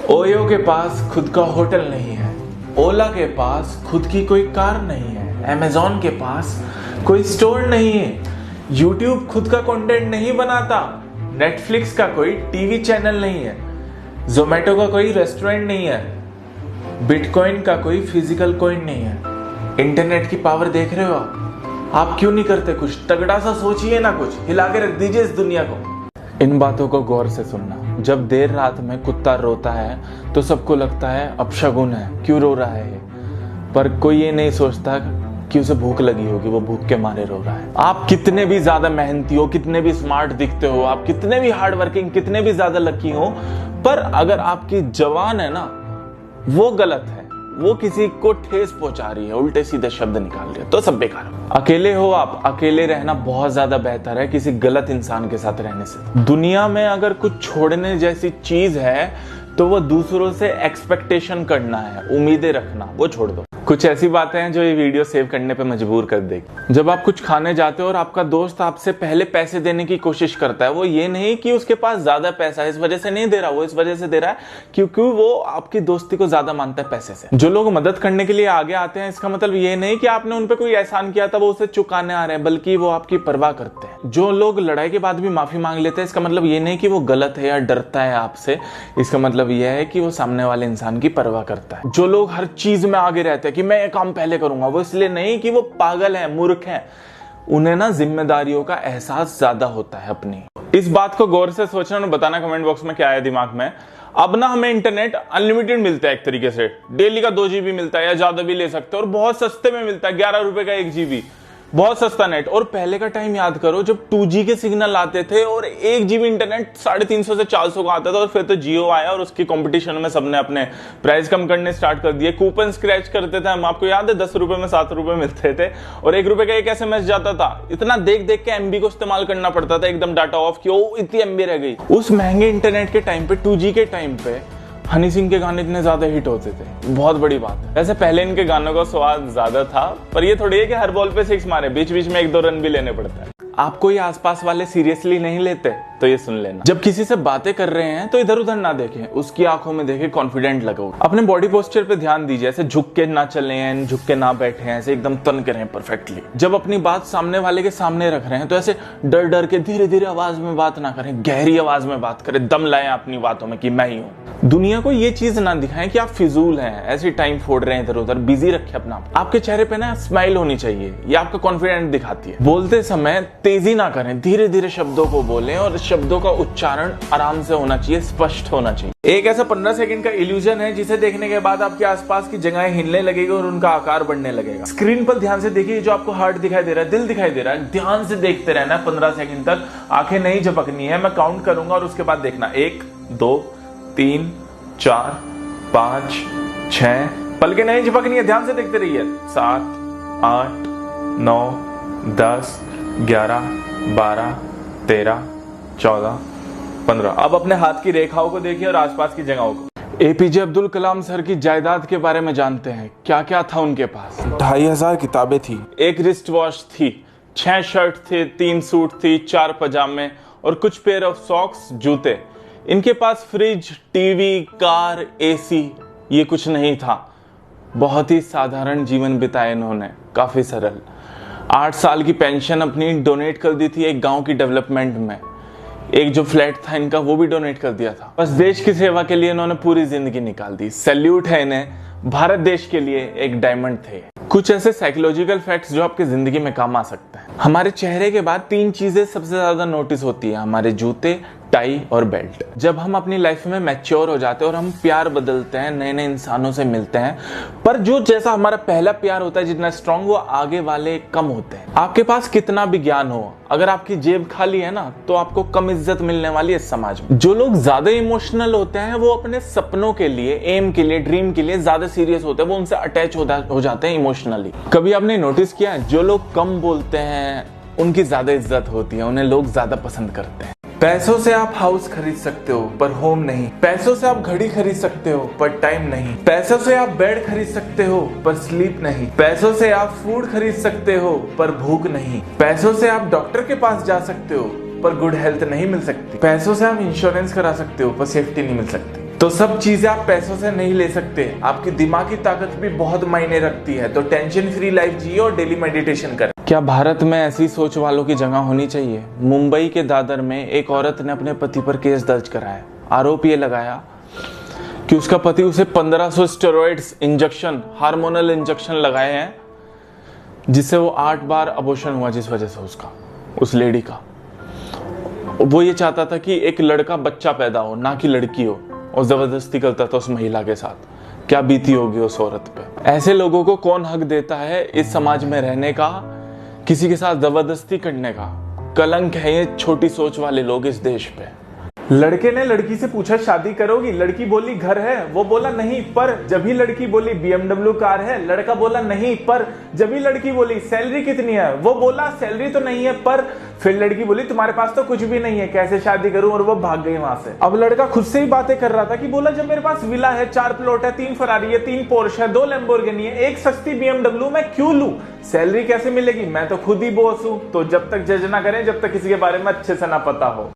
OYO के पास खुद का होटल नहीं है, ओला के पास खुद की कोई कार नहीं है, अमेजॉन के पास कोई स्टोर नहीं है, यूट्यूब खुद का कंटेंट नहीं बनाता, नेटफ्लिक्स का कोई टीवी चैनल नहीं है, जोमेटो का कोई रेस्टोरेंट नहीं है, बिटकॉइन का कोई फिजिकल कॉइन नहीं है। इंटरनेट की पावर देख रहे हो आप क्यों नहीं करते कुछ? तगड़ा सा सोचिए ना, कुछ हिला के रख दीजिए इस दुनिया को। इन बातों को गौर से सुनना। जब देर रात में कुत्ता रोता है तो सबको लगता है अपशगुन है, क्यों रो रहा है ये, पर कोई ये नहीं सोचता कि उसे भूख लगी होगी, वो भूख के मारे रो रहा है। आप कितने भी ज्यादा मेहनती हो, कितने भी स्मार्ट दिखते हो, आप कितने भी हार्ड वर्किंग, कितने भी ज्यादा लकी हो, पर अगर आपकी जबान है ना वो गलत है, वो किसी को ठेस पहुंचा रही है, उल्टे सीधे शब्द निकाल रही है, तो सब बेकार हो। अकेले हो आप, अकेले रहना बहुत ज्यादा बेहतर है किसी गलत इंसान के साथ रहने से। दुनिया में अगर कुछ छोड़ने जैसी चीज है तो वो दूसरों से एक्सपेक्टेशन करना है, उम्मीदें रखना, वो छोड़ दो। कुछ ऐसी बातें हैं जो ये वीडियो सेव करने पे मजबूर कर देगी। जब आप कुछ खाने जाते हो और आपका दोस्त आपसे पहले पैसे देने की कोशिश करता है, वो ये नहीं कि उसके पास ज्यादा पैसा है इस वजह से नहीं दे रहा, वो इस वजह से दे रहा है क्योंकि वो आपकी दोस्ती को ज्यादा मानता है पैसे से। जो लोग मदद करने के लिए आगे आते हैं, इसका मतलब ये नहीं कि आपने उन पे कोई एहसान किया था वो उसे चुकाने आ रहे हैं, बल्कि वो आपकी परवाह करते हैं। जो लोग लड़ाई के बाद भी माफी मांग लेते हैं, इसका मतलब ये नहीं कि वो गलत है या डरता है आपसे, इसका मतलब यह है कि वो सामने वाले इंसान की परवाह करता है। जो लोग हर चीज में आगे रहते हैं कि मैं ये काम पहले करूंगा, वो इसलिए नहीं कि वो पागल है, मूर्ख है, उन्हें ना जिम्मेदारियों का एहसास ज्यादा होता है अपनी। इस बात को गौर से सोचना और बताना कमेंट बॉक्स में क्या आया दिमाग में। अब ना हमें इंटरनेट अनलिमिटेड मिलता है, एक तरीके से डेली का 2 GB मिलता है या ज्यादा भी ले सकते हो, और बहुत सस्ते में मिलता है, 11 रुपए का 1 GB, बहुत सस्ता नेट। और पहले का टाइम याद करो जब 2G के सिग्नल आते थे और 1 GB इंटरनेट 350 से 400 का आता था, और फिर तो जियो आया और उसकी कंपटीशन में सबने अपने प्राइस कम करने स्टार्ट कर दिए। कूपन स्क्रैच करते थे हम, आपको याद है 10 रुपए में 7 रुपए मिलते थे, और 1 रुपए का एक SMS जाता था। इतना देख देख के MB को इस्तेमाल करना पड़ता था, एकदम डाटा ऑफ किया, इतनी MB रह गई। उस महंगे इंटरनेट के टाइम पे, 2G के टाइम पे हनी सिंह के गाने इतने ज्यादा हिट होते थे, बहुत बड़ी बात है। वैसे पहले इनके गानों का स्वाद ज्यादा था, पर ये थोड़ी है कि हर बॉल पे 6 मारे, बीच बीच में 1-2 रन भी लेने पड़ता है। आपको ये आसपास वाले सीरियसली नहीं लेते तो ये सुन लेना। जब किसी से बातें कर रहे हैं तो इधर उधर ना देखें, उसकी आंखों में देखें, कॉन्फिडेंट लगो। अपने बॉडी पोस्चर पे ध्यान दीजिए, ऐसे झुक के ना चलें, झुक के ना बैठे, ऐसे एकदम तन के रहें परफेक्टली। जब अपनी बात सामने वाले के सामने रख रहे हैं तो ऐसे डर डर के धीरे धीरे आवाज में बात ना करें, गहरी आवाज में बात करें, दम लाएं अपनी बातों में कि मैं ही हूं। दुनिया को ये चीज ना दिखाएं कि आप फिजूल हैं, ऐसे टाइम फोड़ रहे हैं इधर उधर, बिजी रखें अपना। आपके चेहरे पे ना स्माइल होनी चाहिए, ये आपका कॉन्फिडेंस दिखाती है। बोलते समय तेजी ना करें, धीरे धीरे शब्दों को बोलें, और शब्दों का उच्चारण आराम से होना चाहिए, स्पष्ट होना चाहिए। एक ऐसा 15 सेकंड का इल्यूजन है जिसे देखने के बाद आपके आसपास की जगहें हिलने लगेगी और उनका आकार बढ़ने लगेगा। स्क्रीन पर ध्यान से देखिए, जो आपको हार्ट दिखाई दे रहा है, दिल दिखाई दे रहा है, ध्यान से देखते रहना है 15 सेकंड तक। आंखें नहीं झपकनी है, मैं काउंट करूंगा और उसके बाद देखना। 1 2 3 4 5 6, पलकें नहीं झपकनी है, ध्यान से देखते रहिए। 7 8 9 10 11 12 13 14 15। अब अपने हाथ की रेखाओं को देखिए और आसपास की जगहों को। APJ अब्दुल कलाम सर की जायदाद के बारे में जानते हैं, क्या क्या था उनके पास? 2500 किताबें थी, 1 रिस्ट वॉच थी, 6 शर्ट थे, 3 सूट थी, 4 पजामे और कुछ पेयर ऑफ सॉक्स, जूते। इनके पास फ्रिज, टीवी, कार, AC ये कुछ नहीं था। बहुत ही साधारण जीवन बिताया इन्होंने, काफी सरल। 8 साल की पेंशन अपनी डोनेट कर दी थी एक गांव की डेवलपमेंट में। एक जो फ्लैट था इनका वो भी डोनेट कर दिया था। बस देश की सेवा के लिए इन्होंने पूरी जिंदगी निकाल दी। सैल्यूट है इन्हें, भारत देश के लिए एक डायमंड थे। कुछ ऐसे साइकोलॉजिकल फैक्ट्स जो आपकी जिंदगी में काम आ सकते हैं। हमारे चेहरे के बाद 3 चीजें सबसे ज्यादा नोटिस होती है, हमारे जूते, टाई और बेल्ट। जब हम अपनी लाइफ में मैच्योर हो जाते हैं और हम प्यार बदलते हैं, नए नए इंसानों से मिलते हैं, पर जो जैसा हमारा पहला प्यार होता है जितना स्ट्रांग, वो आगे वाले कम होते हैं। आपके पास कितना भी ज्ञान हो, अगर आपकी जेब खाली है ना, तो आपको कम इज्जत मिलने वाली है समाज में। जो लोग ज्यादा इमोशनल होते हैं वो अपने सपनों के लिए, एम के लिए, ड्रीम के लिए ज्यादा सीरियस होते हैं, वो उनसे अटैच हो जाते हैं इमोशनली। कभी आपने नोटिस किया है, जो लोग कम बोलते हैं उनकी ज्यादा इज्जत होती है, उन्हें लोग ज्यादा पसंद करते हैं। पैसों से आप हाउस खरीद सकते हो पर होम नहीं। पैसों से आप घड़ी खरीद सकते हो पर टाइम नहीं। पैसों से आप बेड खरीद सकते हो पर स्लीप नहीं। पैसों से आप फूड खरीद सकते हो पर भूख नहीं। पैसों से आप डॉक्टर के पास जा सकते हो पर गुड हेल्थ नहीं मिल सकती। पैसों से आप इंश्योरेंस करा सकते हो पर सेफ्टी नहीं मिल सकती। तो सब चीजें आप पैसों से नहीं ले सकते, आपकी दिमागी ताकत भी बहुत मायने रखती है। तो टेंशन फ्री लाइफ जिए और डेली मेडिटेशन करें। क्या भारत में ऐसी सोच वालों की जगह होनी चाहिए? मुंबई के दादर में एक औरत ने अपने पति पर केस दर्ज कराया। आरोप ये लगाया कि उसका पति उसे 1500 स्टेरॉइड्स इंजेक्शन, हार्मोनल इंजेक्शन लगाए हैं, जिससे वो 8 बार अबॉर्शन हुआ, जिस वजह से उस लेडी का। वो ये चाहता था कि एक लड़का बच्चा पैदा हो, ना कि लड़की हो, और जबरदस्ती करता था उस महिला के साथ। क्या बीती होगी उस औरत पे। ऐसे लोगों को कौन हक देता है इस समाज में रहने का, किसी के साथ जबरदस्ती करने का? कलंक है ये छोटी सोच वाले लोग इस देश पे। लड़के ने लड़की से पूछा शादी करोगी? लड़की बोली घर है। वो बोला नहीं, पर जब ही लड़की बोली BMW कार है। लड़का बोला नहीं, पर जब ही लड़की बोली सैलरी कितनी है? वो बोला सैलरी तो नहीं है, पर फिर लड़की बोली तुम्हारे पास तो कुछ भी नहीं है, कैसे शादी करूं? और वो भाग गई वहां से। अब लड़का खुद से ही बातें कर रहा था कि बोला जब मेरे पास विला है, 4 प्लॉट है, 3 फरारी है, 3 पोर्श है, 2 लैम्बोर्गिनी है, एक सस्ती BMW, मैं क्यों लूं? सैलरी कैसे मिलेगी? मैं तो खुद ही बॉस हूं। तो जज ना करें जब तक किसी के बारे में अच्छे से ना पता हो।